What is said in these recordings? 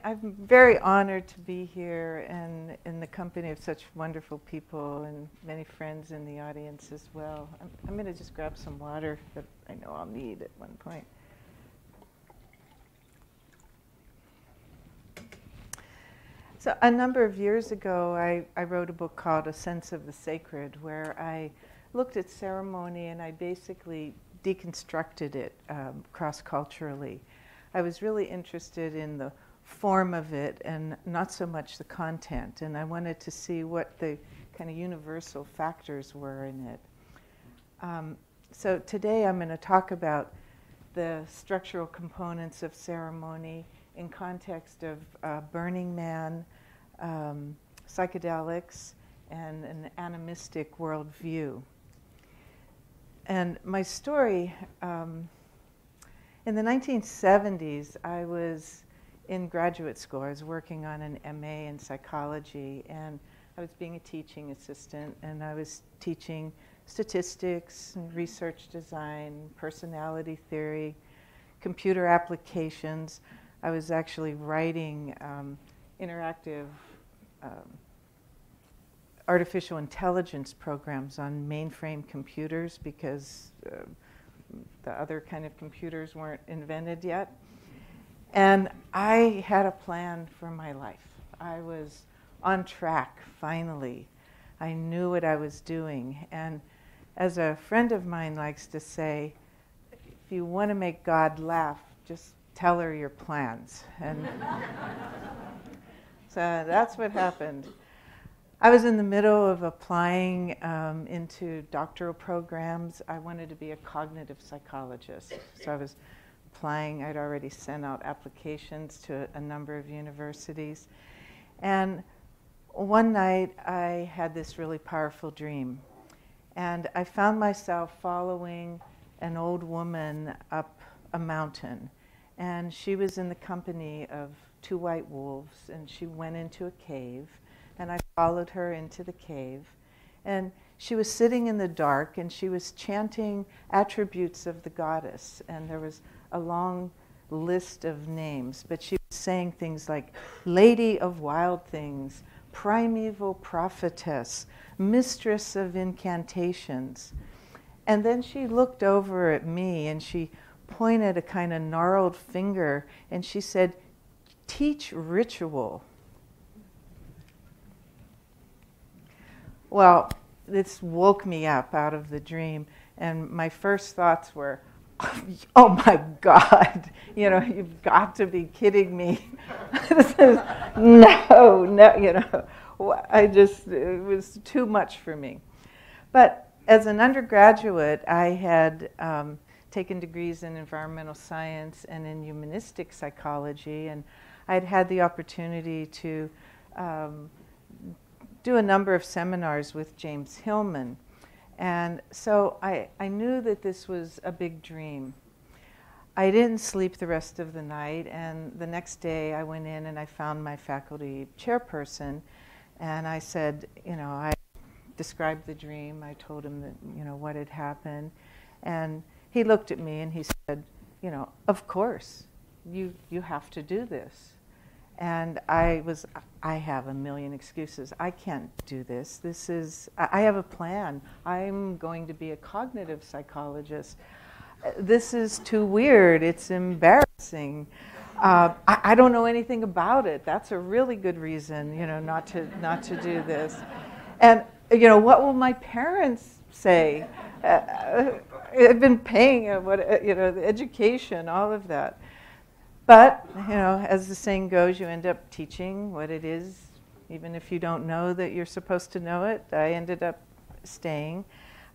I'm very honored to be here and in the company of such wonderful people and many friends in the audience as well. I'm going to just grab some water that I know I'll need at one point. So a number of years ago, I wrote a book called A Sense of the Sacred, where I looked at ceremony and I basically deconstructed it cross-culturally. I was really interested in the form of it and not so much the content, and I wanted to see what the kind of universal factors were in it. So today I'm going to talk about the structural components of ceremony in context of Burning Man, psychedelics, and an animistic worldview. And my story, in the 1970s, I was in graduate school. I was working on an MA in psychology, and I was being a teaching assistant, and I was teaching statistics, and research design, personality theory, computer applications. I was actually writing interactive artificial intelligence programs on mainframe computers because the other kind of computers weren't invented yet. And I had a plan for my life. I was on track, finally. I knew what I was doing. And as a friend of mine likes to say, if you want to make God laugh, just tell her your plans. And so that's what happened. I was in the middle of applying into doctoral programs. I wanted to be a cognitive psychologist. So I was applying. I'd already sent out applications to a number of universities. And one night I had this really powerful dream. And I found myself following an old woman up a mountain. And she was in the company of two white wolves, and she went into a cave. And I followed her into the cave. And she was sitting in the dark, and she was chanting attributes of the goddess. And there was a long list of names, but she was saying things like Lady of Wild Things, Primeval Prophetess, Mistress of Incantations. And then she looked over at me, and she pointed a kind of gnarled finger, and she said, "Teach ritual." Well, this woke me up out of the dream, and my first thoughts were, oh my God, you've got to be kidding me. No, it was too much for me. But as an undergraduate, I had taken degrees in environmental science and in humanistic psychology, and I'd had the opportunity to do a number of seminars with James Hillman. And so I knew that this was a big dream. I didn't sleep the rest of the night, and the next day I went in and I found my faculty chairperson, and I said, I described the dream. I told him that, what had happened. And he looked at me and he said, of course, you have to do this. And I have a million excuses. I can't do this. I have a plan. I'm going to be a cognitive psychologist. This is too weird. It's embarrassing. I don't know anything about it. That's a really good reason, not to do this. And, what will my parents say? I've been paying, the education, all of that. But, as the saying goes, you end up teaching what it is, even if you don't know that you're supposed to know it. I ended up staying.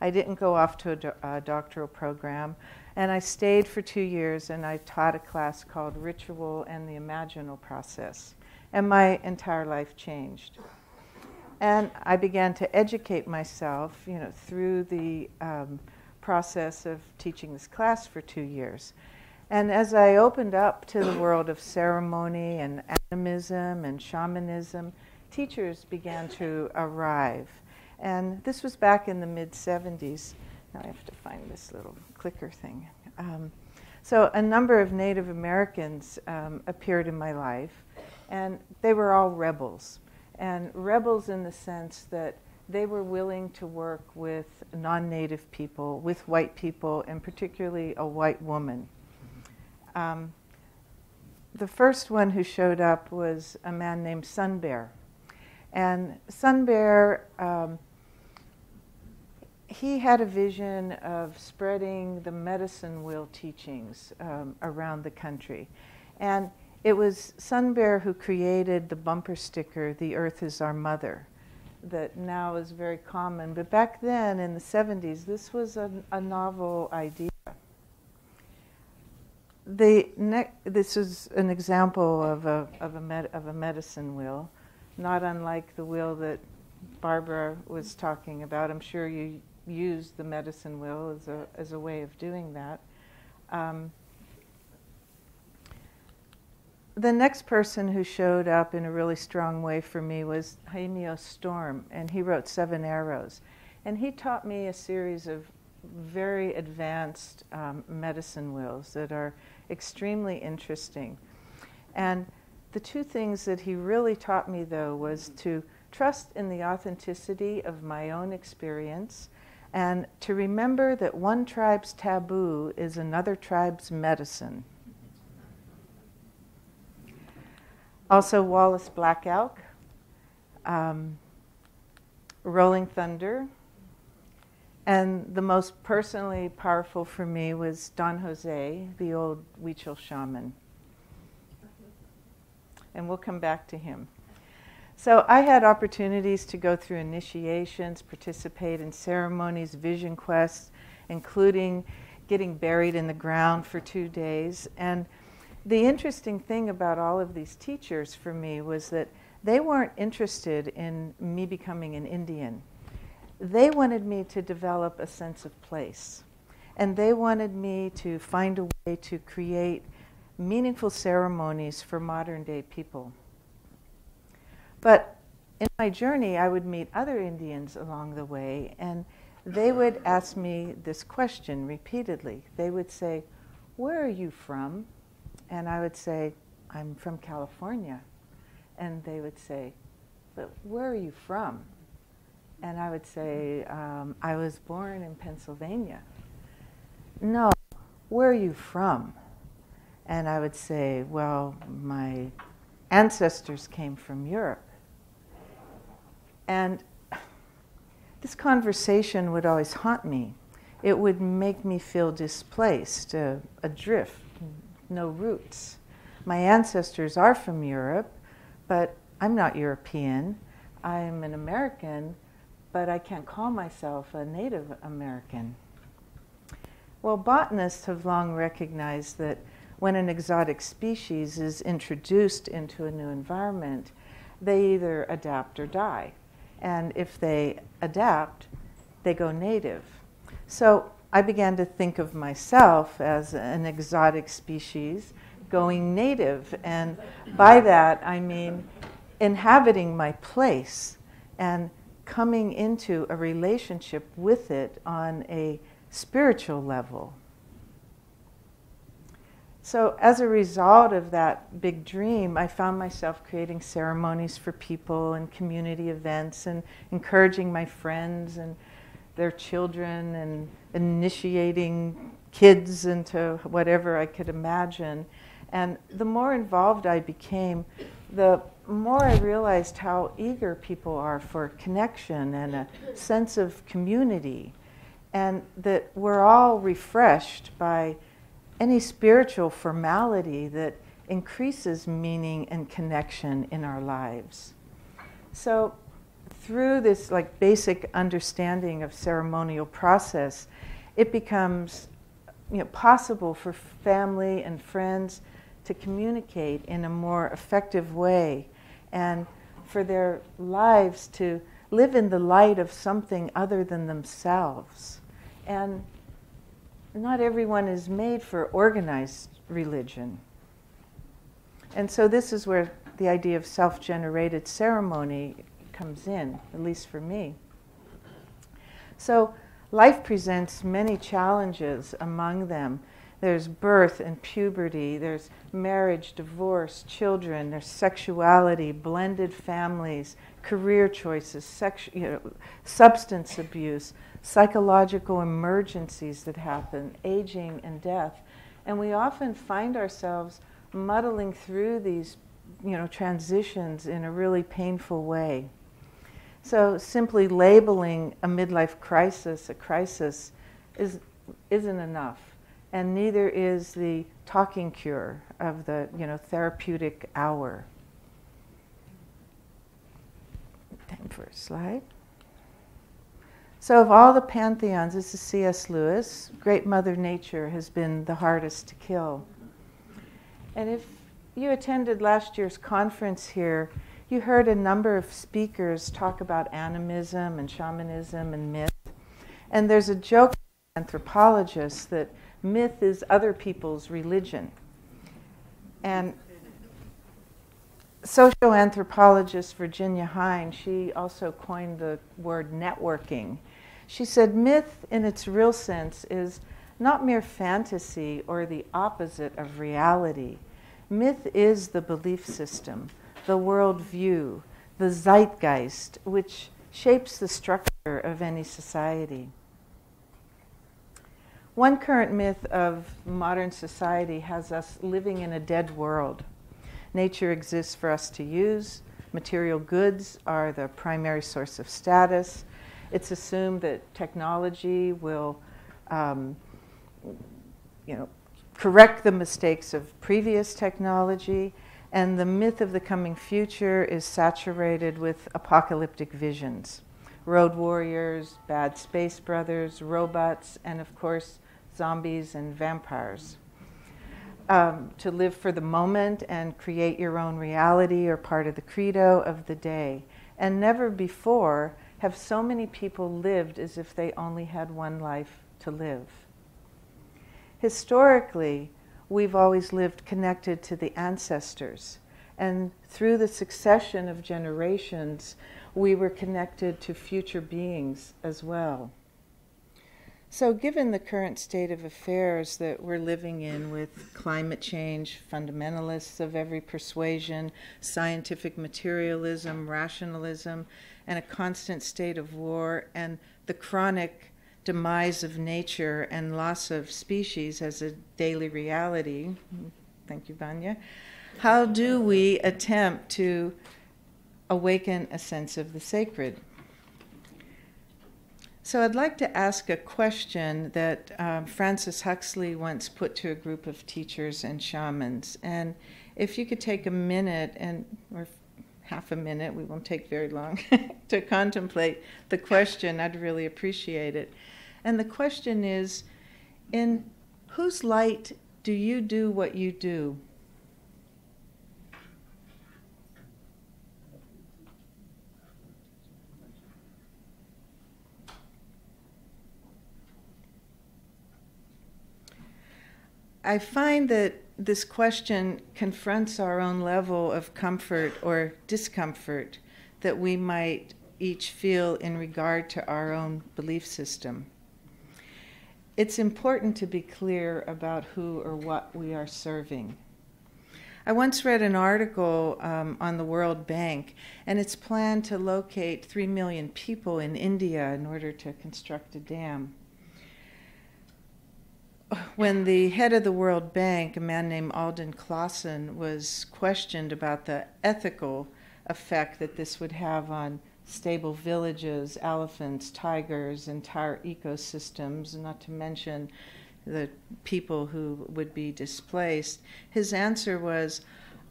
I didn't go off to a doctoral program. And I stayed for 2 years, and I taught a class called Ritual and the Imaginal Process. And my entire life changed. And I began to educate myself, through the process of teaching this class for 2 years. And as I opened up to the world of ceremony and animism and shamanism, teachers began to arrive. And this was back in the mid-'70s. Now I have to find this little clicker thing. So a number of Native Americans appeared in my life. And they were all rebels. And rebels in the sense that they were willing to work with non-native people, with white people, and particularly a white woman. The first one who showed up was a man named Sun Bear. And Sun Bear, he had a vision of spreading the medicine wheel teachings around the country. And it was Sun Bear who created the bumper sticker, "The Earth is Our Mother," that now is very common. But back then, in the 70s, this was a novel idea. This is an example of a medicine wheel, not unlike the wheel that Barbara was talking about. I'm sure you used the medicine wheel as a way of doing that. The next person who showed up in a really strong way for me was Jaime Storm, and he wrote 7 Arrows. And he taught me a series of very advanced medicine wheels that are extremely interesting. And the 2 things that he really taught me, though, was to trust in the authenticity of my own experience and to remember that one tribe's taboo is another tribe's medicine. Also, Wallace Black Elk, Rolling Thunder, and the most personally powerful for me was Don Jose, the old Huichol shaman. And we'll come back to him. So I had opportunities to go through initiations, participate in ceremonies, vision quests, including getting buried in the ground for 2 days. And the interesting thing about all of these teachers for me was that they weren't interested in me becoming an Indian. They wanted me to develop a sense of place. And they wanted me to find a way to create meaningful ceremonies for modern day people. But in my journey, I would meet other Indians along the way, and they would ask me this question repeatedly. They would say, "Where are you from?" And I would say, "I'm from California." And they would say, "But where are you from?" And I would say, "I was born in Pennsylvania." "No, where are you from?" And I would say, "Well, my ancestors came from Europe." And this conversation would always haunt me. It would make me feel displaced, adrift, no roots. My ancestors are from Europe, but I'm not European. I'm an American, but I can't call myself a Native American. Well, botanists have long recognized that when an exotic species is introduced into a new environment, they either adapt or die. And if they adapt, they go native. So I began to think of myself as an exotic species going native. And by that, I mean inhabiting my place and coming into a relationship with it on a spiritual level. So as a result of that big dream, I found myself creating ceremonies for people and community events and encouraging my friends and their children and initiating kids into whatever I could imagine. And the more involved I became, the more I realized how eager people are for connection and a sense of community, and that we're all refreshed by any spiritual formality that increases meaning and connection in our lives. So through this basic understanding of ceremonial process, it becomes possible for family and friends to communicate in a more effective way and for their lives to live in the light of something other than themselves. And not everyone is made for organized religion. And so this is where the idea of self-generated ceremony comes in, at least for me. So life presents many challenges, among them There's birth and puberty, there's marriage, divorce, children, there's sexuality, blended families, career choices, substance abuse, psychological emergencies that happen, aging and death. And we often find ourselves muddling through these, transitions in a really painful way. So simply labeling a midlife crisis a crisis isn't enough. And neither is the talking cure of the, therapeutic hour. Time for a slide. So of all the pantheons, this is C.S. Lewis, Great Mother Nature has been the hardest to kill. And if you attended last year's conference here, you heard a number of speakers talk about animism and shamanism and myth. And there's a joke from anthropologists that myth is other people's religion. And social anthropologist Virginia Hine, she also coined the word networking. She said myth in its real sense is not mere fantasy or the opposite of reality. Myth is the belief system, the worldview, the zeitgeist, which shapes the structure of any society. One current myth of modern society has us living in a dead world. Nature exists for us to use. Material goods are the primary source of status. It's assumed that technology will, correct the mistakes of previous technology, and the myth of the coming future is saturated with apocalyptic visions. Road warriors, bad space brothers, robots, and of course, zombies and vampires. To live for the moment and create your own reality are part of the credo of the day. And never before have so many people lived as if they only had one life to live. Historically, we've always lived connected to the ancestors. And through the succession of generations, we were connected to future beings as well. So given the current state of affairs that we're living in with climate change, fundamentalists of every persuasion, scientific materialism, rationalism, and a constant state of war, and the chronic demise of nature and loss of species as a daily reality, thank you, Vanya, how do we attempt to awaken a sense of the sacred? So I'd like to ask a question that Francis Huxley once put to a group of teachers and shamans. And if you could take a minute, or half a minute, we won't take very long, to contemplate the question, I'd really appreciate it. And the question is, in whose light do you do what you do? I find that this question confronts our own level of comfort or discomfort that we might each feel in regard to our own belief system. It's important to be clear about who or what we are serving. I once read an article on the World Bank, and its plan to locate 3 million people in India in order to construct a dam. When the head of the World Bank, a man named Alden Clausen, was questioned about the ethical effect that this would have on stable villages, elephants, tigers, entire ecosystems, not to mention the people who would be displaced, his answer was,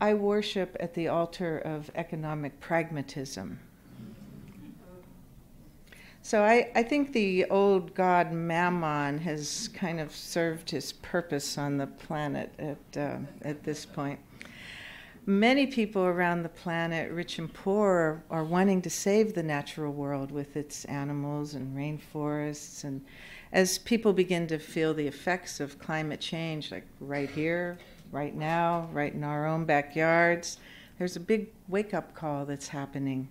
"I worship at the altar of economic pragmatism." So I think the old god Mammon has kind of served his purpose on the planet at this point. Many people around the planet, rich and poor, are wanting to save the natural world with its animals and rainforests. And as people begin to feel the effects of climate change, like right here, right now, right in our own backyards, there's a big wake-up call that's happening.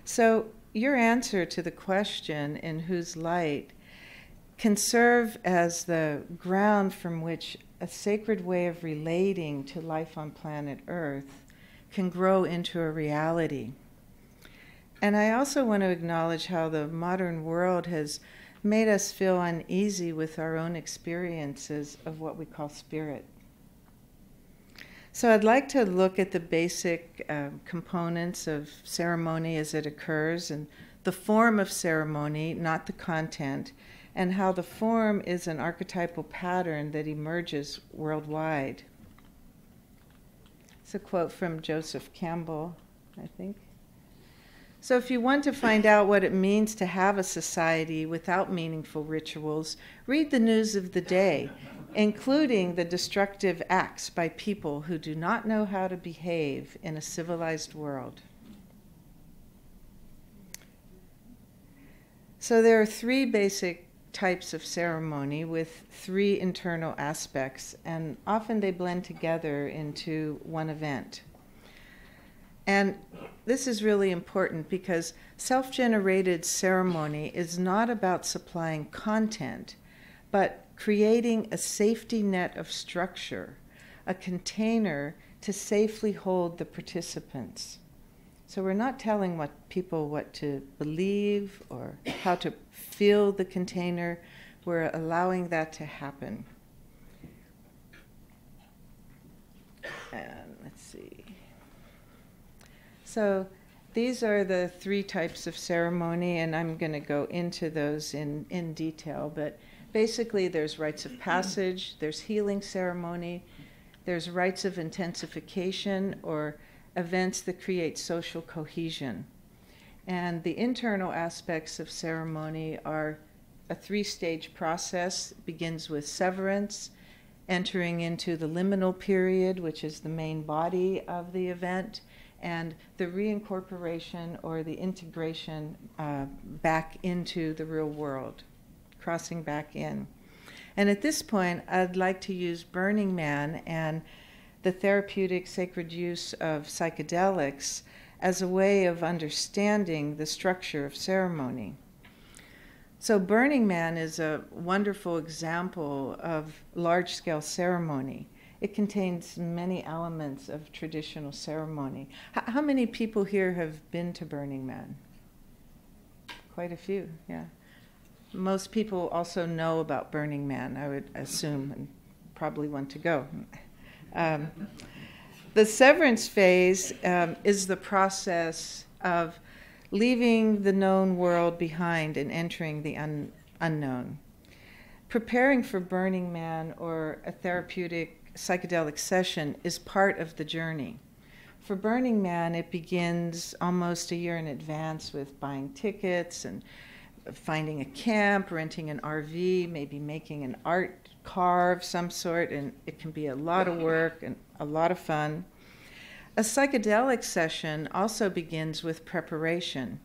So your answer to the question, in whose light, can serve as the ground from which a sacred way of relating to life on planet Earth can grow into a reality. And I also want to acknowledge how the modern world has made us feel uneasy with our own experiences of what we call spirit. So I'd like to look at the basic components of ceremony as it occurs, and the form of ceremony, not the content, and how the form is an archetypal pattern that emerges worldwide. It's a quote from Joseph Campbell, I think. So if you want to find out what it means to have a society without meaningful rituals, read the news of the day, including the destructive acts by people who do not know how to behave in a civilized world. So there are three basic types of ceremony with three internal aspects, and often they blend together into one event. And this is really important because self-generated ceremony is not about supplying content, but creating a safety net of structure, a container to safely hold the participants. So we're not telling people what to believe or how to feel the container. We're allowing that to happen. And let's see. So these are the three types of ceremony, and I'm going to go into those in detail. But basically, there's rites of passage, there's healing ceremony, there's rites of intensification, or events that create social cohesion. And the internal aspects of ceremony are a three-stage process. It begins with severance, entering into the liminal period, which is the main body of the event, and the reincorporation or the integration back into the real world, crossing back in. And at this point, I'd like to use Burning Man and the therapeutic sacred use of psychedelics as a way of understanding the structure of ceremony. So Burning Man is a wonderful example of large-scale ceremony. It contains many elements of traditional ceremony. How many people here have been to Burning Man? Quite a few, yeah. Most people also know about Burning Man, I would assume, and probably want to go. The severance phase is the process of leaving the known world behind and entering the unknown. Preparing for Burning Man or a therapeutic psychedelic session is part of the journey. For Burning Man, it begins almost a year in advance with buying tickets and finding a camp, renting an RV, maybe making an art car of some sort, and it can be a lot of work and a lot of fun. A psychedelic session also begins with preparation,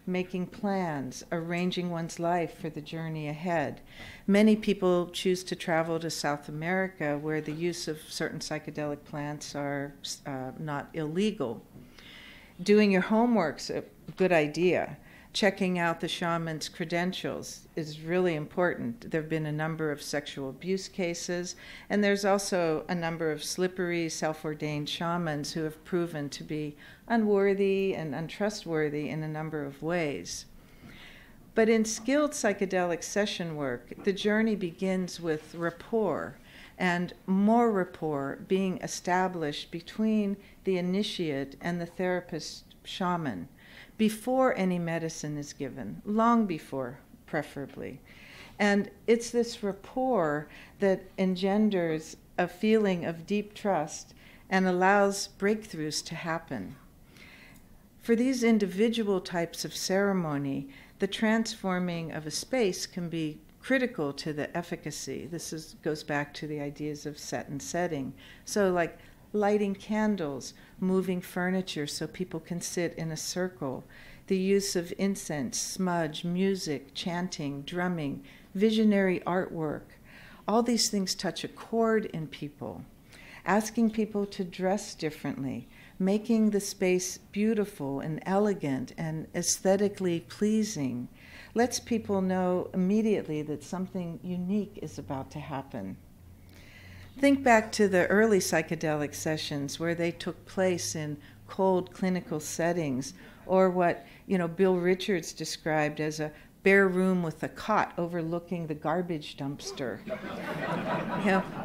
making plans, arranging one's life for the journey ahead. Many people choose to travel to South America, where the use of certain psychedelic plants are not illegal. Doing your homework's a good idea. Checking out the shaman's credentials is really important. There have been a number of sexual abuse cases, and there's also a number of slippery, self-ordained shamans who have proven to be unworthy and untrustworthy in a number of ways. But in skilled psychedelic session work, the journey begins with rapport, and more rapport being established between the initiate and the therapist shaman, before any medicine is given, long before, preferably. And it's this rapport that engenders a feeling of deep trust and allows breakthroughs to happen. For these individual types of ceremony, the transforming of a space can be critical to the efficacy. This goes back to the ideas of set and setting. So like lighting candles, moving furniture so people can sit in a circle, the use of incense, smudge, music, chanting, drumming, visionary artwork. All these things touch a chord in people. Asking people to dress differently, making the space beautiful and elegant and aesthetically pleasing, lets people know immediately that something unique is about to happen. Think back to the early psychedelic sessions where they took place in cold clinical settings, or what Bill Richards described as a bare room with a cot overlooking the garbage dumpster.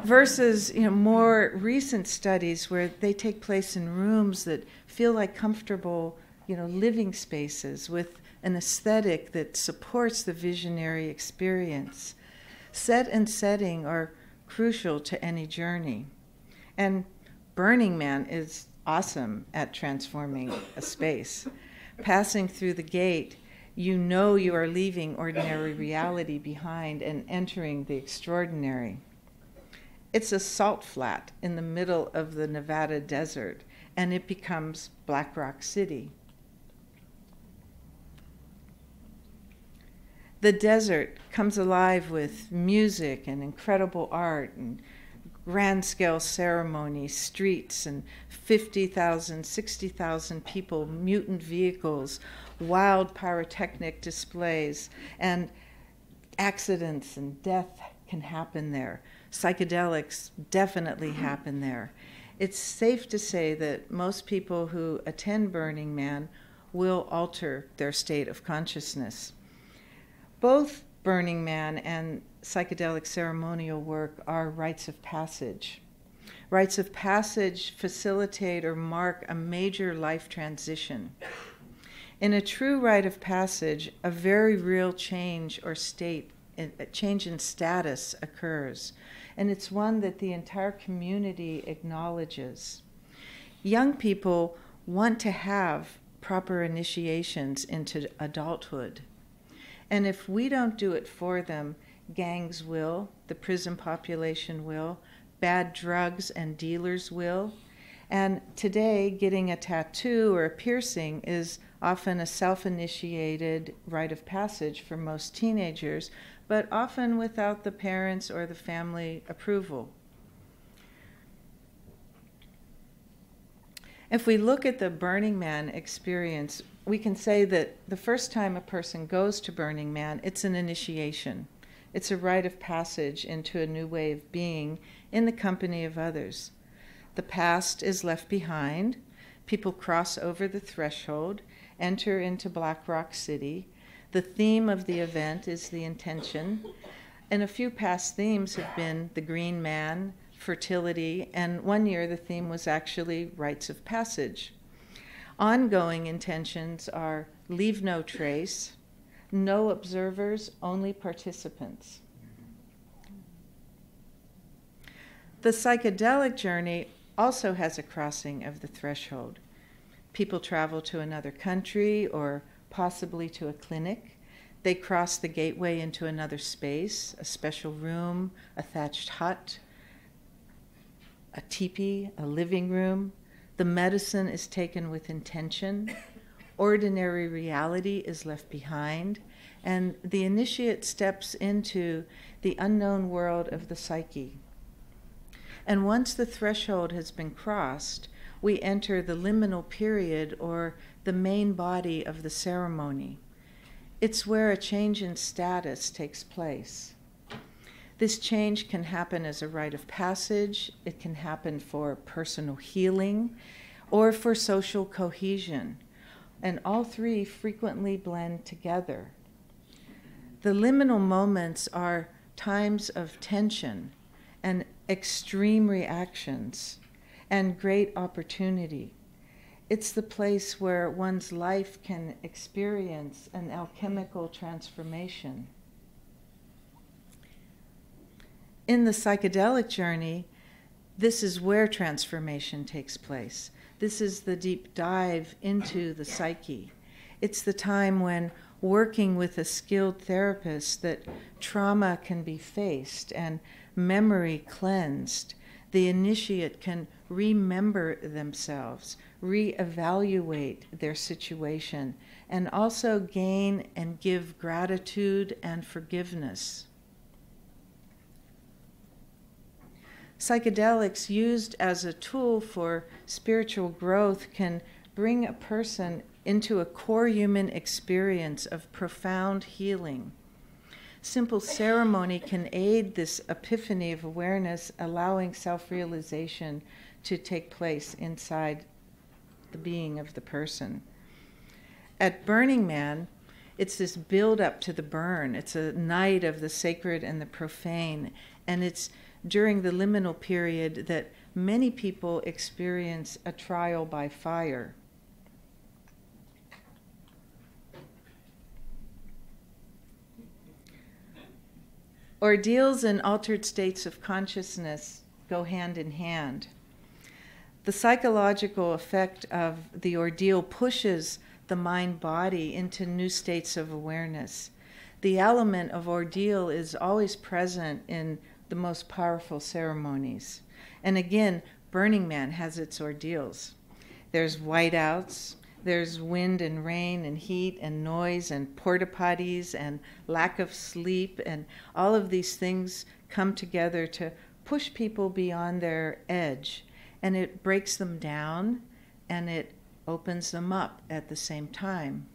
Versus more recent studies where they take place in rooms that feel like comfortable living spaces with an aesthetic that supports the visionary experience. Set and setting are crucial to any journey. And Burning Man is awesome at transforming a space. Passing through the gate, you are leaving ordinary reality behind and entering the extraordinary. It's a salt flat in the middle of the Nevada desert, and it becomes Black Rock City. The desert comes alive with music and incredible art and grand-scale ceremonies, streets and 50,000, 60,000 people, mutant vehicles, wild pyrotechnic displays, and accidents and death can happen there. Psychedelics definitely happen there. It's safe to say that most people who attend Burning Man will alter their state of consciousness. Both Burning Man and psychedelic ceremonial work are rites of passage. Rites of passage facilitate or mark a major life transition. In a true rite of passage, a very real change or state, a change in status occurs, and it's one that the entire community acknowledges. Young people want to have proper initiations into adulthood. And if we don't do it for them, gangs will, the prison population will, bad drugs and dealers will. And today, getting a tattoo or a piercing is often a self-initiated rite of passage for most teenagers, but often without the parents' or the family approval. If we look at the Burning Man experience, we can say that the first time a person goes to Burning Man, it's an initiation. It's a rite of passage into a new way of being in the company of others. The past is left behind. People cross over the threshold, enter into Black Rock City. The theme of the event is the intention. And a few past themes have been the Green Man, fertility, and one year the theme was actually rites of passage. Ongoing intentions are leave no trace, no observers, only participants. The psychedelic journey also has a crossing of the threshold. People travel to another country or possibly to a clinic. They cross the gateway into another space, a special room, a thatched hut, a teepee, a living room. The medicine is taken with intention. Ordinary reality is left behind, and the initiate steps into the unknown world of the psyche. And once the threshold has been crossed, we enter the liminal period, or the main body of the ceremony. It's where a change in status takes place. This change can happen as a rite of passage, it can happen for personal healing, or for social cohesion, and all three frequently blend together. The liminal moments are times of tension and extreme reactions and great opportunity. It's the place where one's life can experience an alchemical transformation. In the psychedelic journey, this is where transformation takes place. This is the deep dive into the psyche. It's the time when, working with a skilled therapist, that trauma can be faced and memory cleansed. The initiate can remember themselves, reevaluate their situation, and also gain and give gratitude and forgiveness. Psychedelics used as a tool for spiritual growth can bring a person into a core human experience of profound healing. Simple ceremony can aid this epiphany of awareness, allowing self-realization to take place inside the being of the person. At Burning Man, it's this build up to the burn. It's a night of the sacred and the profane, and it's during the liminal period that many people experience a trial by fire. Ordeals and altered states of consciousness go hand in hand. The psychological effect of the ordeal pushes the mind-body into new states of awareness. The element of ordeal is always present in the most powerful ceremonies. And again, Burning Man has its ordeals. There's whiteouts, there's wind and rain and heat and noise and porta potties and lack of sleep, and all of these things come together to push people beyond their edge. And it breaks them down and it opens them up at the same time.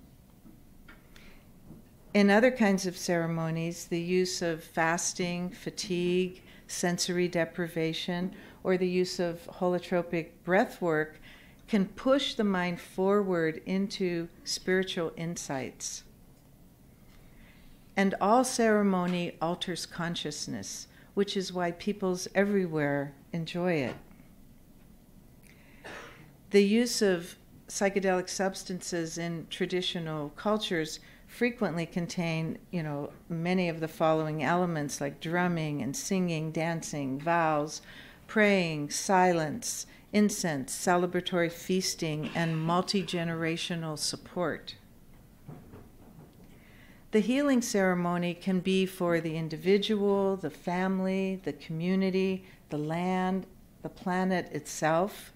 In other kinds of ceremonies, the use of fasting, fatigue, sensory deprivation, or the use of holotropic breath work can push the mind forward into spiritual insights. And all ceremony alters consciousness, which is why peoples everywhere enjoy it. The use of psychedelic substances in traditional cultures frequently contain, many of the following elements like drumming and singing, dancing, vows, praying, silence, incense, celebratory feasting, and multi-generational support. The healing ceremony can be for the individual, the family, the community, the land, the planet itself.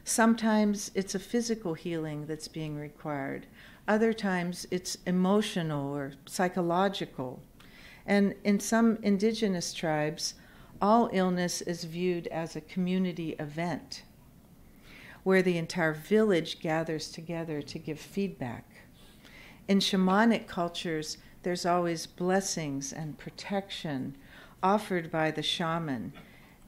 Sometimes it's a physical healing that's being required. Other times it's emotional or psychological. And in some indigenous tribes, all illness is viewed as a community event where the entire village gathers together to give feedback. In shamanic cultures, there's always blessings and protection offered by the shaman.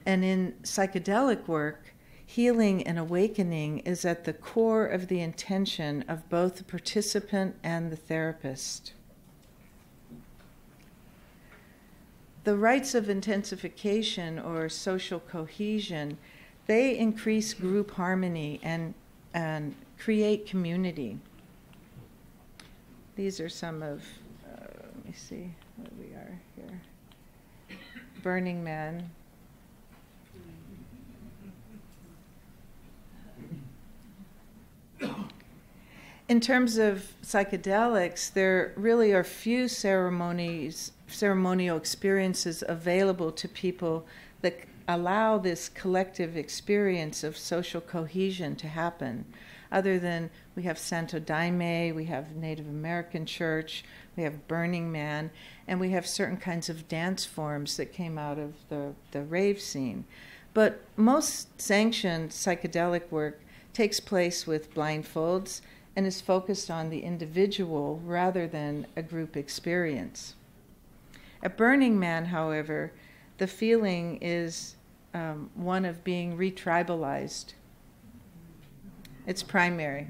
And in psychedelic work, healing and awakening is at the core of the intention of both the participant and the therapist. The rites of intensification or social cohesion, they increase group harmony and create community. These are some of, let me see where we are here. Burning Man. In terms of psychedelics, there really are few ceremonial experiences available to people that allow this collective experience of social cohesion to happen. Other than we have Santo Daime, we have Native American church, we have Burning Man, and we have certain kinds of dance forms that came out of the rave scene. But most sanctioned psychedelic work takes place with blindfolds and is focused on the individual rather than a group experience. At Burning Man, however, the feeling is one of being retribalized. It's primary.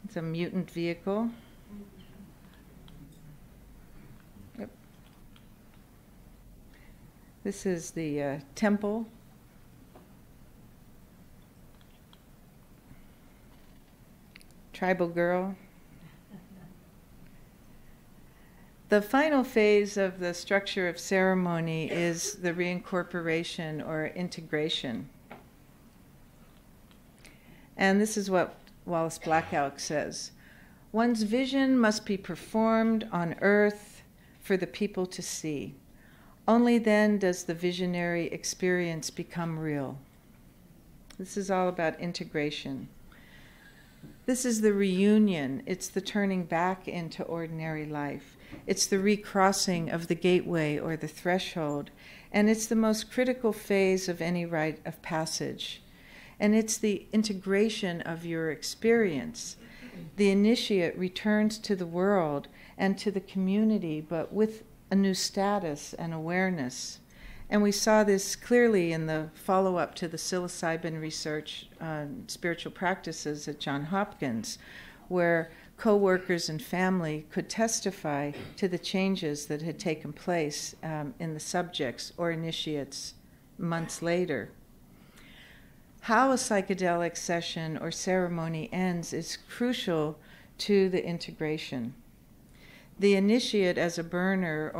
It's a mutant vehicle. Yep. This is the temple. Tribal girl. The final phase of the structure of ceremony is the reincorporation or integration. And this is what Wallace Black Elk says. One's vision must be performed on earth for the people to see. Only then does the visionary experience become real. This is all about integration. This is the reunion. It's the turning back into ordinary life. It's the recrossing of the gateway or the threshold. And it's the most critical phase of any rite of passage. And it's the integration of your experience. The initiate returns to the world and to the community, but with a new status and awareness. And we saw this clearly in the follow-up to the psilocybin research on spiritual practices at Johns Hopkins, where co-workers and family could testify to the changes that had taken place in the subjects or initiates months later. How a psychedelic session or ceremony ends is crucial to the integration. The initiate as a burner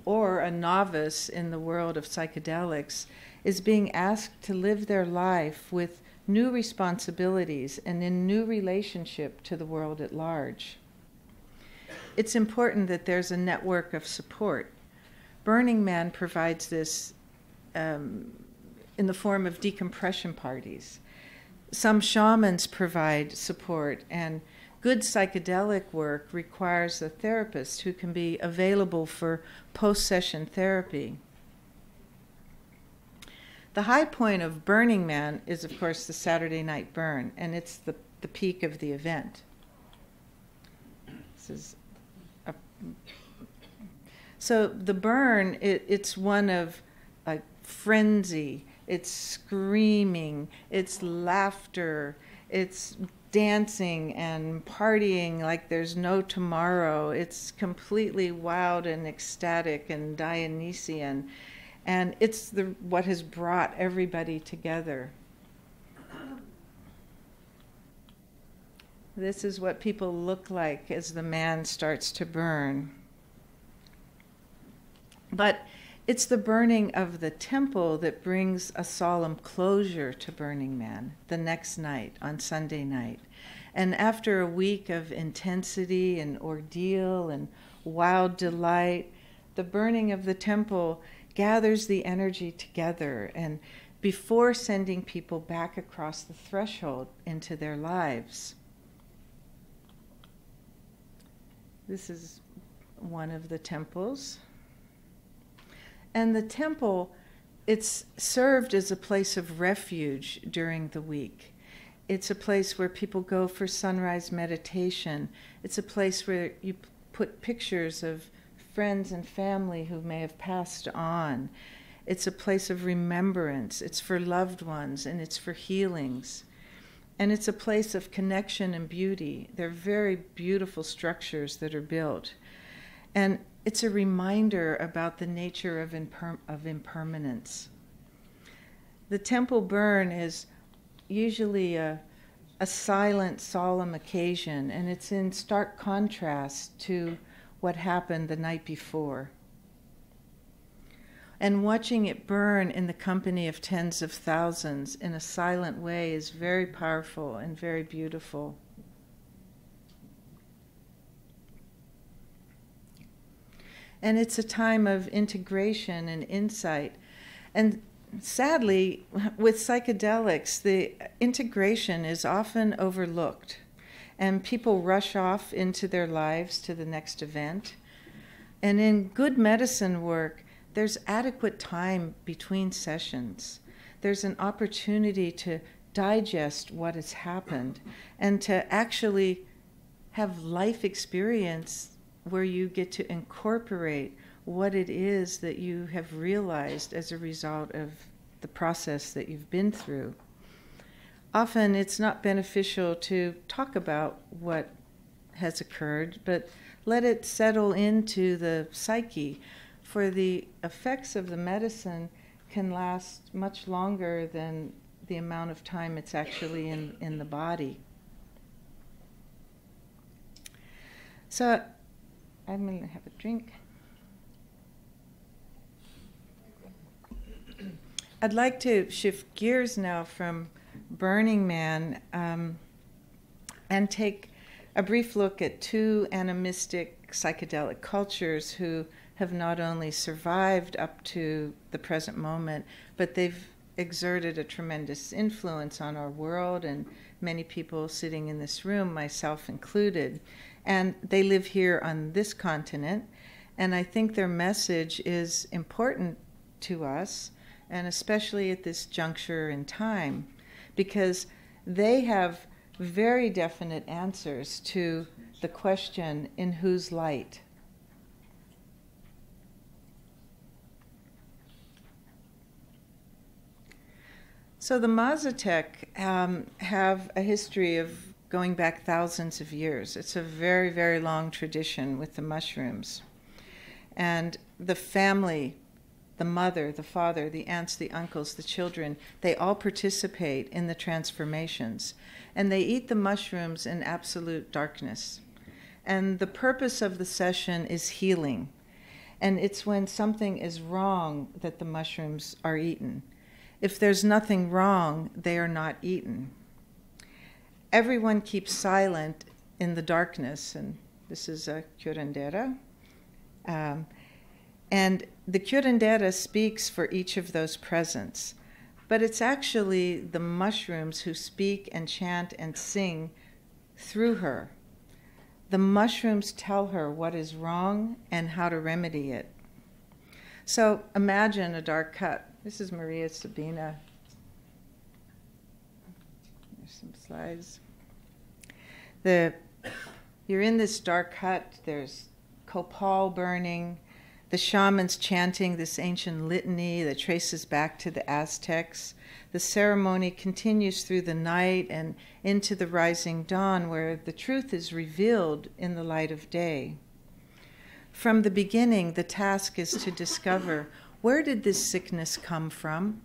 or a novice in the world of psychedelics is being asked to live their life with new responsibilities and in new relationship to the world at large. It's important that there's a network of support. Burning Man provides this in the form of decompression parties. Some shamans provide support, and good psychedelic work requires a therapist who can be available for post-session therapy. The high point of Burning Man is, of course, the Saturday night burn, and it's the peak of the event. So the burn, it's one of frenzy. It's screaming, it's laughter, it's dancing and partying like there's no tomorrow. It's completely wild and ecstatic and Dionysian. And it's what has brought everybody together. This is what people look like as the man starts to burn. But it's the burning of the temple that brings a solemn closure to Burning Man the next night, on Sunday night. And after a week of intensity and ordeal and wild delight, the burning of the temple gathers the energy together, and before sending people back across the threshold into their lives. This is one of the temples. And the temple, it's served as a place of refuge during the week. It's a place where people go for sunrise meditation. It's a place where you put pictures of friends and family who may have passed on. It's a place of remembrance. It's for loved ones, and it's for healings. And it's a place of connection and beauty. They're very beautiful structures that are built. And it's a reminder about the nature of impermanence. The temple burn is usually a silent, solemn occasion, and it's in stark contrast to what happened the night before. And watching it burn in the company of tens of thousands in a silent way is very powerful and very beautiful. And it's a time of integration and insight. And sadly, with psychedelics, the integration is often overlooked. And people rush off into their lives to the next event. And in good medicine work, there's adequate time between sessions. There's an opportunity to digest what has happened and to actually have life experience where you get to incorporate what it is that you have realized as a result of the process that you've been through. Often it's not beneficial to talk about what has occurred, but let it settle into the psyche, for the effects of the medicine can last much longer than the amount of time it's actually in the body. So I'm going to have a drink. I'd like to shift gears now from Burning Man and take a brief look at two animistic psychedelic cultures who have not only survived up to the present moment, but they've exerted a tremendous influence on our world and many people sitting in this room, myself included. And they live here on this continent, and I think their message is important to us, and especially at this juncture in time, because they have very definite answers to the question, in whose light? So the Mazatec have a history of going back thousands of years. It's a very, very long tradition with the mushrooms. And the family, the mother, the father, the aunts, the uncles, the children, they all participate in the transformations. And they eat the mushrooms in absolute darkness. And the purpose of the session is healing. And it's when something is wrong that the mushrooms are eaten. If there's nothing wrong, they are not eaten. Everyone keeps silent in the darkness, and this is a curandera. And the curandera speaks for each of those presents, but it's actually the mushrooms who speak and chant and sing through her. The mushrooms tell her what is wrong and how to remedy it. So imagine a dark hut. This is Maria Sabina. There's some slides. You're in this dark hut. There's copal burning. The shaman's chanting this ancient litany that traces back to the Aztecs. The ceremony continues through the night and into the rising dawn, where the truth is revealed in the light of day. From the beginning, the task is to discover, where did this sickness come from?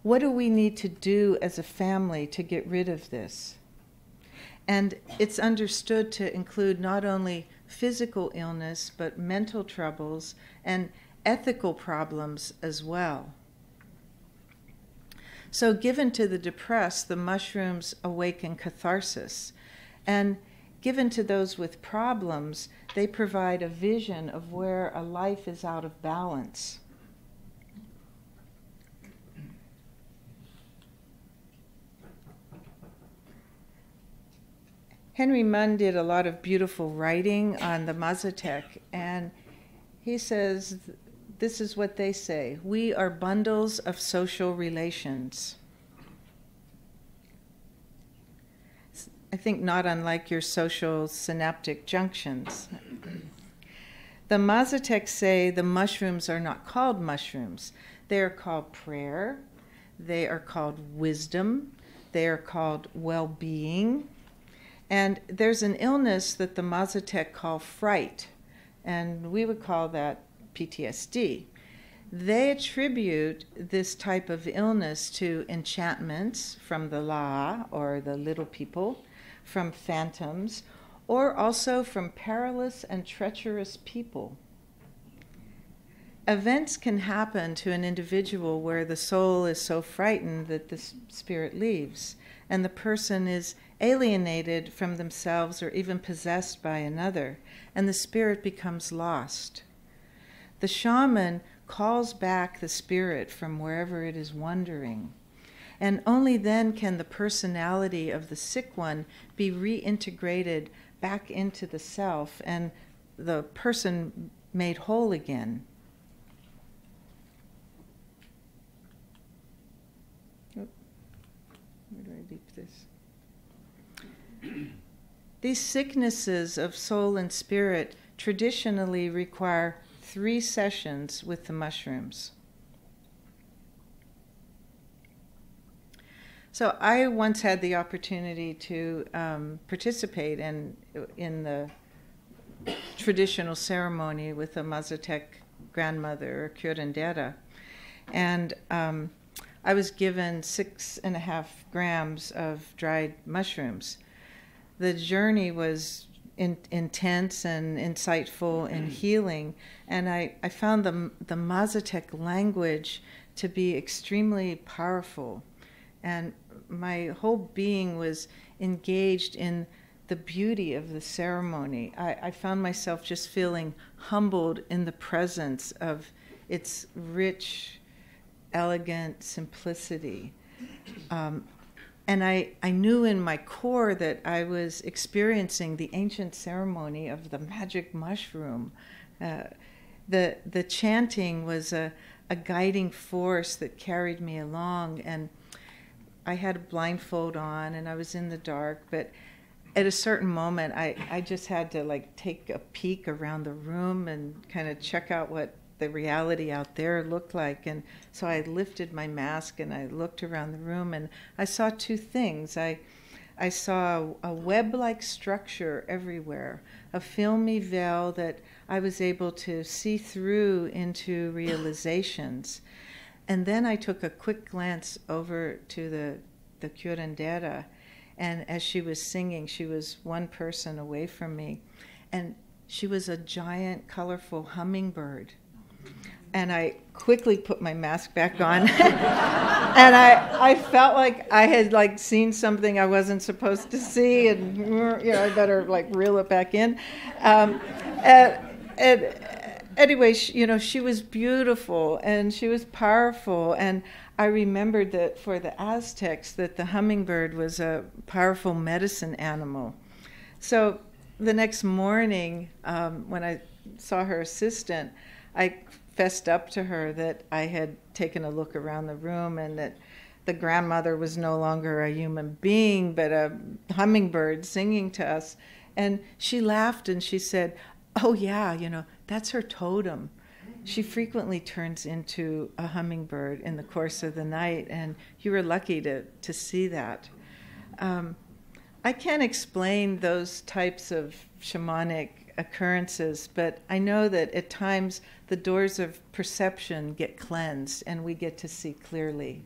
What do we need to do as a family to get rid of this? And it's understood to include not only physical illness, but mental troubles and ethical problems as well. So given to the depressed, the mushrooms awaken catharsis. And given to those with problems, they provide a vision of where a life is out of balance. Henry Munn did a lot of beautiful writing on the Mazatec, and he says, this is what they say: we are bundles of social relations. I think not unlike your social synaptic junctions. The Mazatec say the mushrooms are not called mushrooms. They are called prayer, they are called wisdom, they are called well-being. And there's an illness that the Mazatec call fright, and we would call that PTSD. They attribute this type of illness to enchantments from the La, or the little people, from phantoms, or also from perilous and treacherous people. Events can happen to an individual where the soul is so frightened that the spirit leaves, and the person is alienated from themselves or even possessed by another, and the spirit becomes lost. The shaman calls back the spirit from wherever it is wandering, and only then can the personality of the sick one be reintegrated back into the self and the person made whole again. Oh, where do I leave this? These sicknesses of soul and spirit traditionally require 3 sessions with the mushrooms. So I once had the opportunity to participate in the traditional ceremony with a Mazatec grandmother, or curandera, and I was given 6.5 grams of dried mushrooms. The journey was intense and insightful and healing, and I found the Mazatec language to be extremely powerful, and my whole being was engaged in the beauty of the ceremony. I found myself just feeling humbled in the presence of its rich, elegant simplicity. And I knew in my core that I was experiencing the ancient ceremony of the magic mushroom. the chanting was a guiding force that carried me along. And I had a blindfold on and I was in the dark, but at a certain moment I just had to like take a peek around the room and kind of check out what the reality out there looked like. And so I lifted my mask and I looked around the room and I saw two things. I saw a web-like structure everywhere, a filmy veil that I was able to see through into realizations. And then I took a quick glance over to the curandera, and as she was singing, she was one person away from me, and she was a giant, colorful hummingbird. And I quickly put my mask back on, and I felt like I had like seen something I wasn't supposed to see, and I better like reel it back in. Anyway, she was beautiful and she was powerful, and I remembered that for the Aztecs that the hummingbird was a powerful medicine animal. So the next morning, when I saw her assistant, I fessed up to her that I had taken a look around the room and that the grandmother was no longer a human being but a hummingbird singing to us. And she laughed and she said, "Oh yeah, that's her totem. She frequently turns into a hummingbird in the course of the night, and you were lucky to see that." I can't explain those types of shamanic occurrences, but I know that at times the doors of perception get cleansed and we get to see clearly.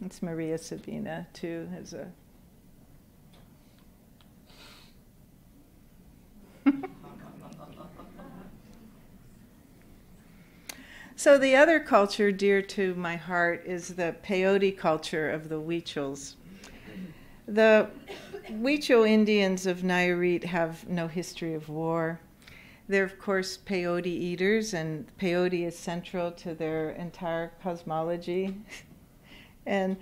It's Maria Sabina too, as a So the other culture dear to my heart is the Peyote culture of the Huichols. The Huichol Indians of Nayarit have no history of war. They're, of course, peyote eaters, and peyote is central to their entire cosmology. And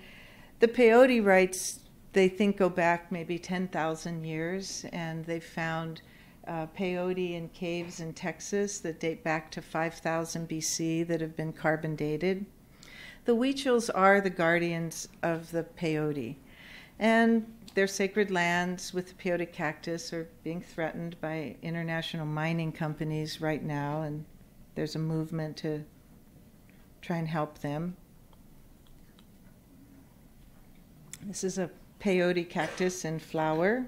the peyote rites, they think, go back maybe 10,000 years, and they found peyote in caves in Texas that date back to 5000 BC that have been carbon dated. The Huichols are the guardians of the peyote, and their sacred lands with the peyote cactus are being threatened by international mining companies right now, and there's a movement to try and help them. This is a peyote cactus in flower.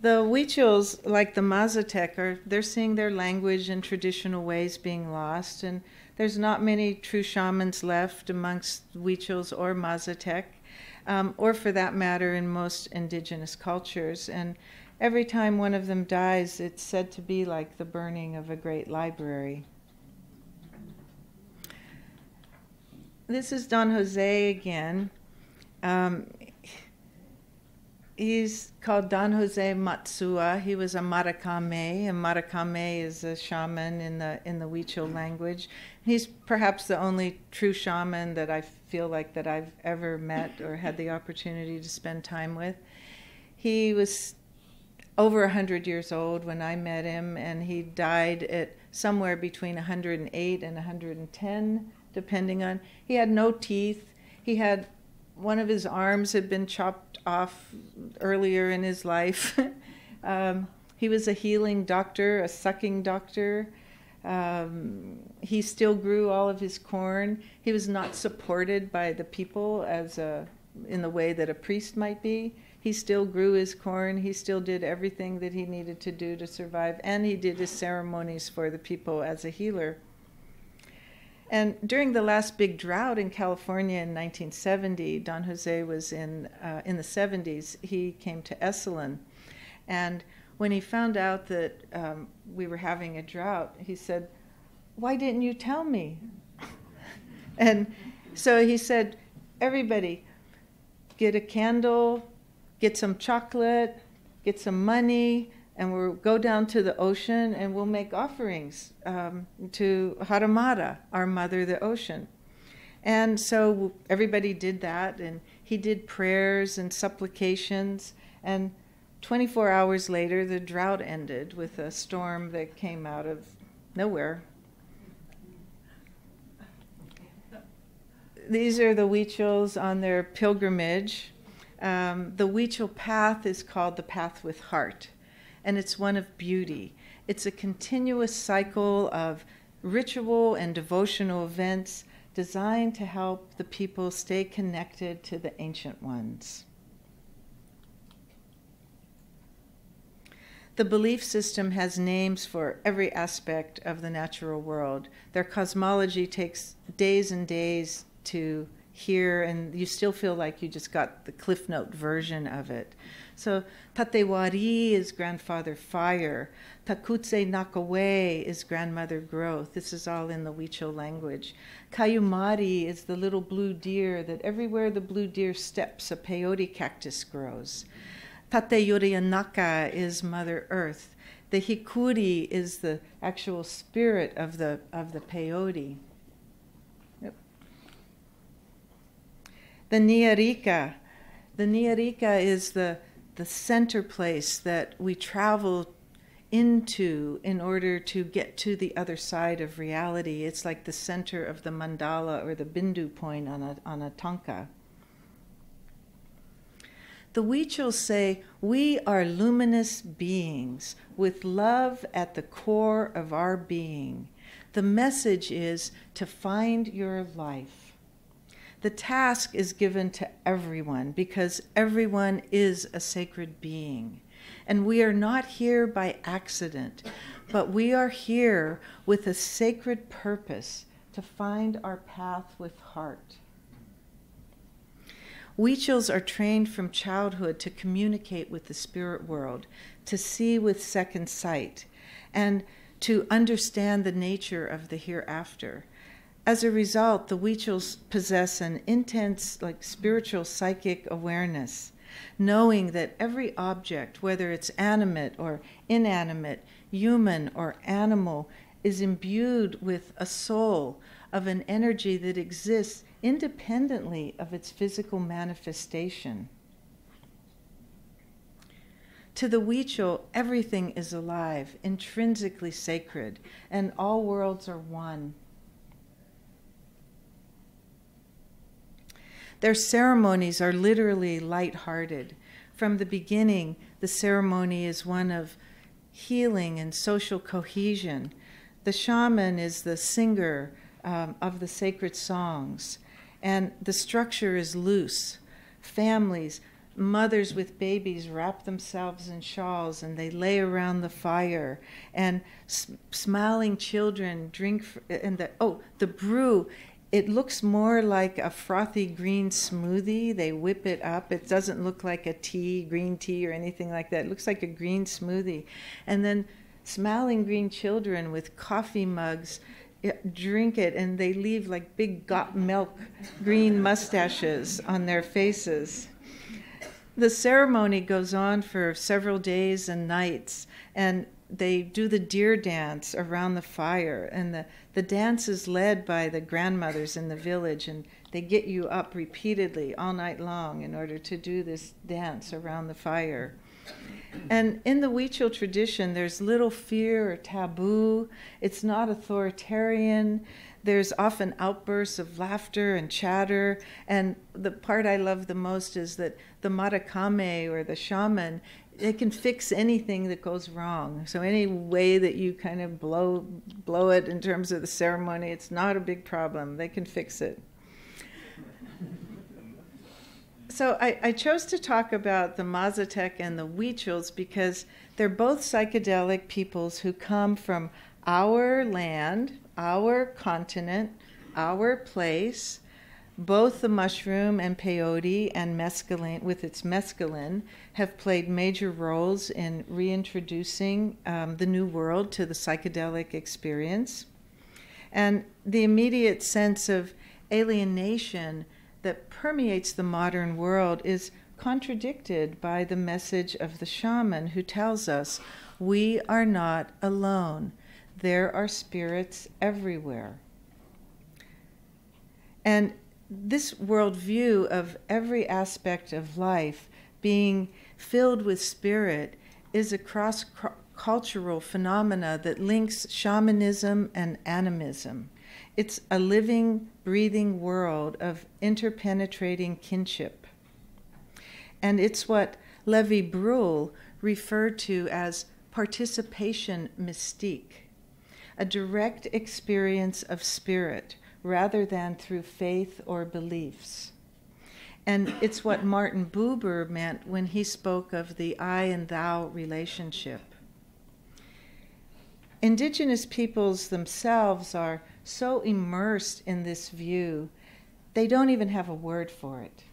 The Huichols, like the Mazatec, they're seeing their language and traditional ways being lost, and there's not many true shamans left amongst Huichols or Mazatec, or for that matter in most indigenous cultures. And every time one of them dies, it's said to be like the burning of a great library. This is Don Jose again. He's called Don Jose Matsua. He was a Maracame. A Maracame is a shaman in the Huichol language. He's perhaps the only true shaman that I feel like that I've ever met or had the opportunity to spend time with. He was over 100 years old when I met him, and he died at somewhere between 108 and 110, depending on. He had no teeth. He had one of his arms had been chopped off earlier in his life. He was a healing doctor, a sucking doctor. He still grew all of his corn. He was not supported by the people in the way that a priest might be. He still grew his corn. He still did everything that he needed to do to survive, and he did his ceremonies for the people as a healer. And during the last big drought in California in 1970, Don Jose was in the 70s, he came to Esalen. And when he found out that we were having a drought, he said, "Why didn't you tell me?" And so he said, "Everybody, get a candle, get some chocolate, get some money, and we'll go down to the ocean and we'll make offerings to Haramara, our mother, the ocean." And so everybody did that, and he did prayers and supplications, and 24 hours later, the drought ended with a storm that came out of nowhere. These are the Huichols on their pilgrimage. The Huichol path is called the Path with Heart, and it's one of beauty. It's a continuous cycle of ritual and devotional events designed to help the people stay connected to the ancient ones. The belief system has names for every aspect of the natural world. Their cosmology takes days and days to hear, and you still feel like you just got the Cliff Note version of it. So Tatewari is grandfather fire. Takutse Nakawe is grandmother growth. This is all in the Huichol language. Kayumari is the little blue deer that everywhere the blue deer steps, a peyote cactus grows. Tate Yorianaka is Mother Earth. The Hikuri is the actual spirit of the peyote. Yep. The Nyarika is the center place that we travel into in order to get to the other side of reality. It's like the center of the mandala or the bindu point on a tanka. The Huichols say, we are luminous beings with love at the core of our being. The message is to find your life. The task is given to everyone because everyone is a sacred being. And we are not here by accident, but we are here with a sacred purpose to find our path with heart. Huichols are trained from childhood to communicate with the spirit world, to see with second sight, and to understand the nature of the hereafter. As a result, the Huichols possess an intense, spiritual psychic awareness, knowing that every object, whether it's animate or inanimate, human or animal, is imbued with a soul of an energy that exists independently of its physical manifestation. To the Huichol, everything is alive, intrinsically sacred, and all worlds are one. Their ceremonies are literally light-hearted. From the beginning, the ceremony is one of healing and social cohesion. The shaman is the singer of the sacred songs, and the structure is loose. Families, mothers with babies wrap themselves in shawls and they lay around the fire, and smiling children drink, the brew, it looks more like a frothy green smoothie. They whip it up. It doesn't look like a tea, green tea or anything like that. It looks like a green smoothie. And then smiling green children with coffee mugs drink it, and they leave like big got milk green mustaches on their faces. The ceremony goes on for several days and nights, and they do the deer dance around the fire, and the dance is led by the grandmothers in the village, and they get you up repeatedly all night long in order to do this dance around the fire. And in the Huichol tradition, there's little fear or taboo. It's not authoritarian. There's often outbursts of laughter and chatter. And the part I love the most is that the marakame, or the shaman, they can fix anything that goes wrong. So any way that you kind of blow it in terms of the ceremony, it's not a big problem. They can fix it. So I chose to talk about the Mazatec and the Huichols because they're both psychedelic peoples who come from our land, our continent, our place. Both the mushroom and peyote and mescaline, with its mescaline, have played major roles in reintroducing the New World to the psychedelic experience. And the immediate sense of alienation that permeates the modern world is contradicted by the message of the shaman, who tells us we are not alone. There are spirits everywhere. And this worldview of every aspect of life being filled with spirit, is a cross-cultural phenomena that links shamanism and animism. It's a living, breathing world of interpenetrating kinship. And it's what Levi Bruhl referred to as participation mystique, a direct experience of spirit rather than through faith or beliefs. And it's what Martin Buber meant when he spoke of the I and thou relationship. Indigenous peoples themselves are so immersed in this view, they don't even have a word for it.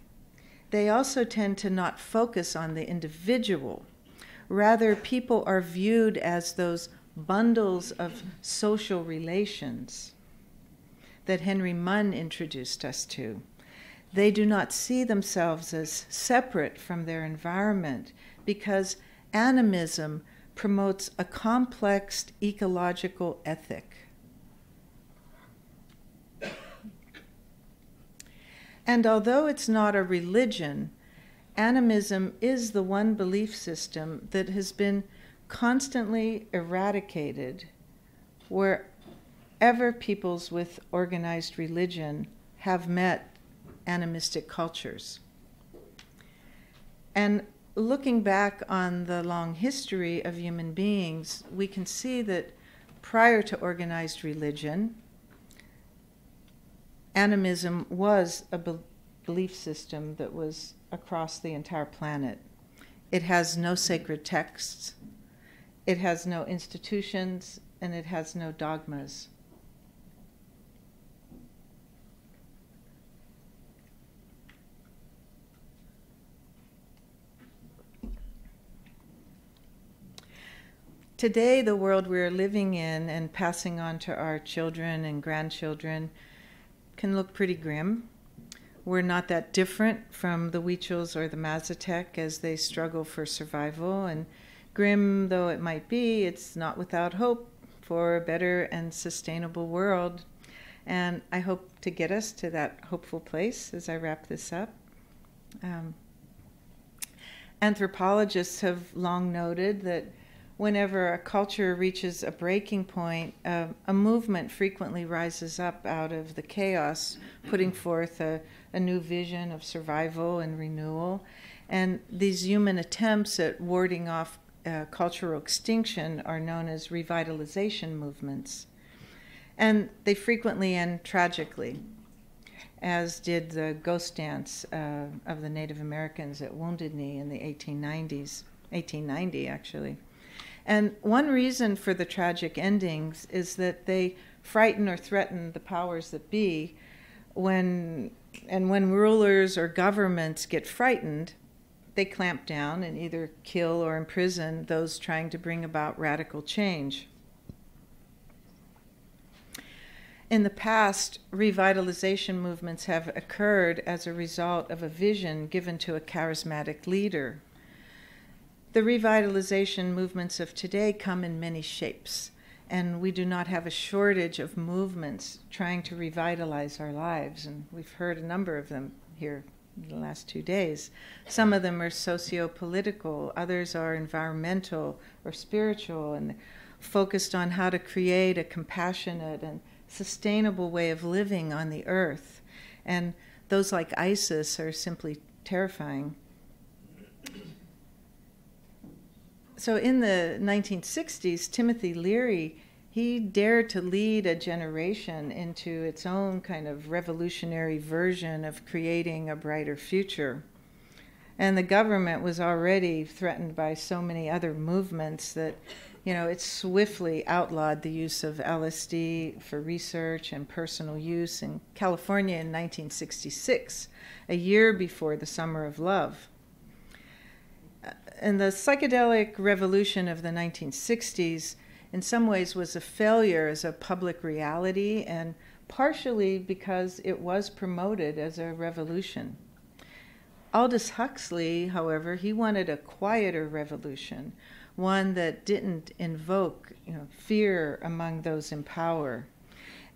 They also tend to not focus on the individual. Rather, people are viewed as those bundles of social relations that Henry Munn introduced us to. They do not see themselves as separate from their environment because animism promotes a complex ecological ethic. And although it's not a religion, animism is the one belief system that has been constantly eradicated wherever peoples with organized religion have met animistic cultures. And looking back on the long history of human beings, we can see that prior to organized religion, animism was a belief system that was across the entire planet. It has no sacred texts, it has no institutions, and it has no dogmas. Today, the world we're living in and passing on to our children and grandchildren can look pretty grim. We're not that different from the Huichols or the Mazatec as they struggle for survival, and grim though it might be, it's not without hope for a better and sustainable world. And I hope to get us to that hopeful place as I wrap this up. Anthropologists have long noted that whenever a culture reaches a breaking point, a movement frequently rises up out of the chaos, putting forth a new vision of survival and renewal. And these human attempts at warding off cultural extinction are known as revitalization movements. And they frequently end tragically, as did the ghost dance of the Native Americans at Wounded Knee in the 1890 actually. And one reason for the tragic endings is that they frighten or threaten the powers that be. When rulers or governments get frightened, they clamp down and either kill or imprison those trying to bring about radical change. In the past, revitalization movements have occurred as a result of a vision given to a charismatic leader. The revitalization movements of today come in many shapes, and we do not have a shortage of movements trying to revitalize our lives, and we've heard a number of them here in the last 2 days. Some of them are socio-political, others are environmental or spiritual, and focused on how to create a compassionate and sustainable way of living on the earth. And those like ISIS are simply terrifying. So in the 1960s, Timothy Leary, he dared to lead a generation into its own kind of revolutionary version of creating a brighter future. And the government was already threatened by so many other movements that, it swiftly outlawed the use of LSD for research and personal use in California in 1966, a year before the Summer of Love. And the psychedelic revolution of the 1960s in some ways was a failure as a public reality, and partially because it was promoted as a revolution. Aldous Huxley, however, he wanted a quieter revolution, one that didn't invoke fear among those in power.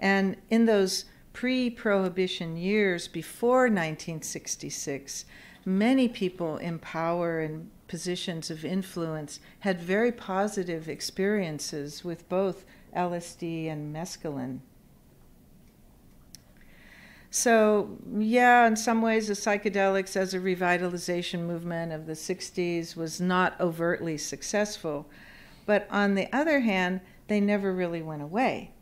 And in those pre-prohibition years before 1966, many people in power and positions of influence had very positive experiences with both LSD and mescaline. So, yeah, in some ways, the psychedelics as a revitalization movement of the 60s was not overtly successful. But on the other hand, they never really went away.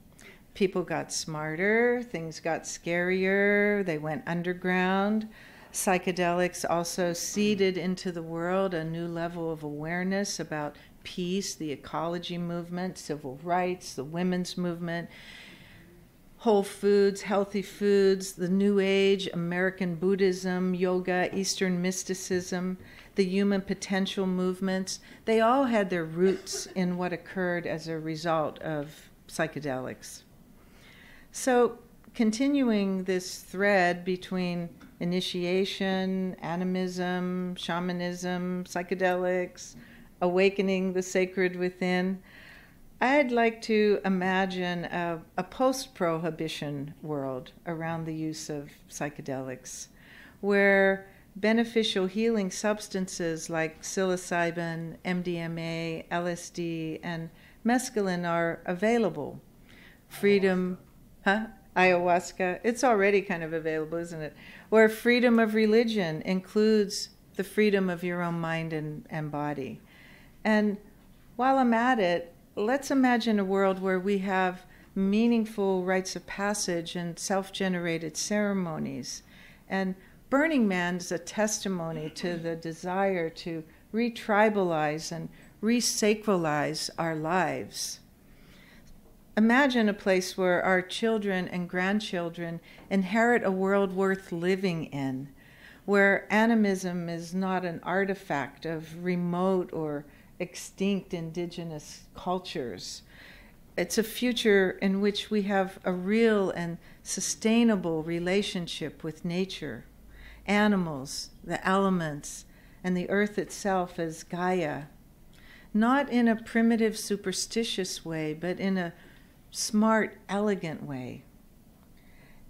People got smarter, things got scarier, they went underground. Psychedelics also seeded into the world a new level of awareness about peace, the ecology movement, civil rights, the women's movement, whole foods, healthy foods, the New Age, American Buddhism, yoga, Eastern mysticism, the human potential movements. They all had their roots in what occurred as a result of psychedelics. So, continuing this thread between initiation, animism, shamanism, psychedelics, awakening the sacred within, I'd like to imagine a post-prohibition world around the use of psychedelics, where beneficial healing substances like psilocybin, MDMA, LSD, and mescaline are available. Freedom, ayahuasca, it's already kind of available, isn't it? Where freedom of religion includes the freedom of your own mind and body. And while I'm at it, let's imagine a world where we have meaningful rites of passage and self-generated ceremonies. And Burning Man's a testimony to the desire to re-tribalize and re-sacralize our lives. Imagine a place where our children and grandchildren inherit a world worth living in, where animism is not an artifact of remote or extinct indigenous cultures. It's a future in which we have a real and sustainable relationship with nature, animals, the elements, and the earth itself as Gaia, not in a primitive, superstitious way, but in a smart, elegant way.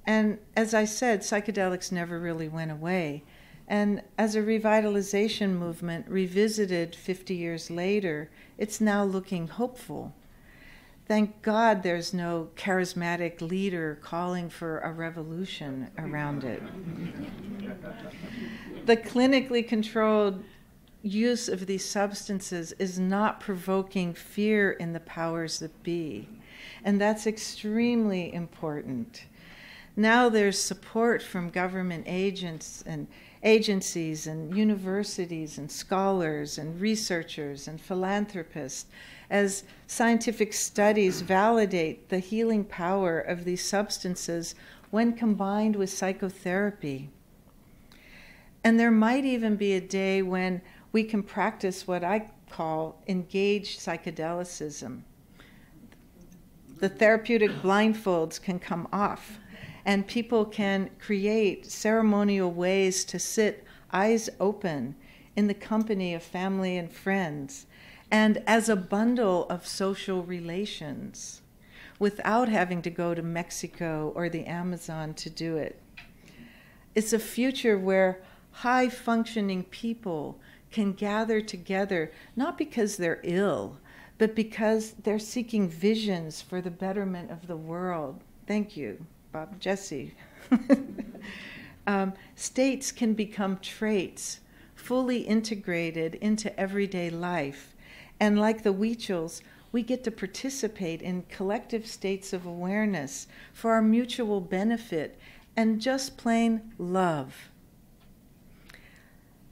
And as I said, psychedelics never really went away. And as a revitalization movement revisited 50 years later, it's now looking hopeful. Thank God there's no charismatic leader calling for a revolution around it. The clinically controlled use of these substances is not provoking fear in the powers that be. And that's extremely important. Now there's support from government agents and agencies and universities and scholars and researchers and philanthropists as scientific studies validate the healing power of these substances when combined with psychotherapy. And there might even be a day when we can practice what I call engaged psychedelicism. The therapeutic blindfolds can come off, and people can create ceremonial ways to sit eyes open in the company of family and friends, and as a bundle of social relations, without having to go to Mexico or the Amazon to do it. It's a future where high-functioning people can gather together, not because they're ill, but because they're seeking visions for the betterment of the world. Thank you, Bob, Jesse. States can become traits, fully integrated into everyday life. And like the Wixárika, we get to participate in collective states of awareness for our mutual benefit and just plain love.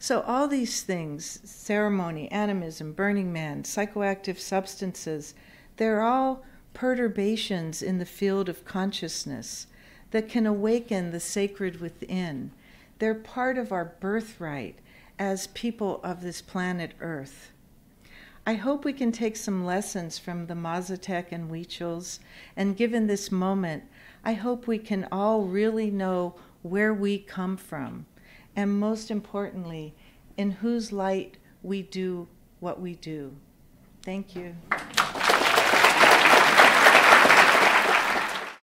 So all these things, ceremony, animism, Burning Man, psychoactive substances, they're all perturbations in the field of consciousness that can awaken the sacred within. They're part of our birthright as people of this planet Earth. I hope we can take some lessons from the Mazatec and Wixárika, and given this moment, I hope we can all really know where we come from, and most importantly, in whose light we do what we do. Thank you.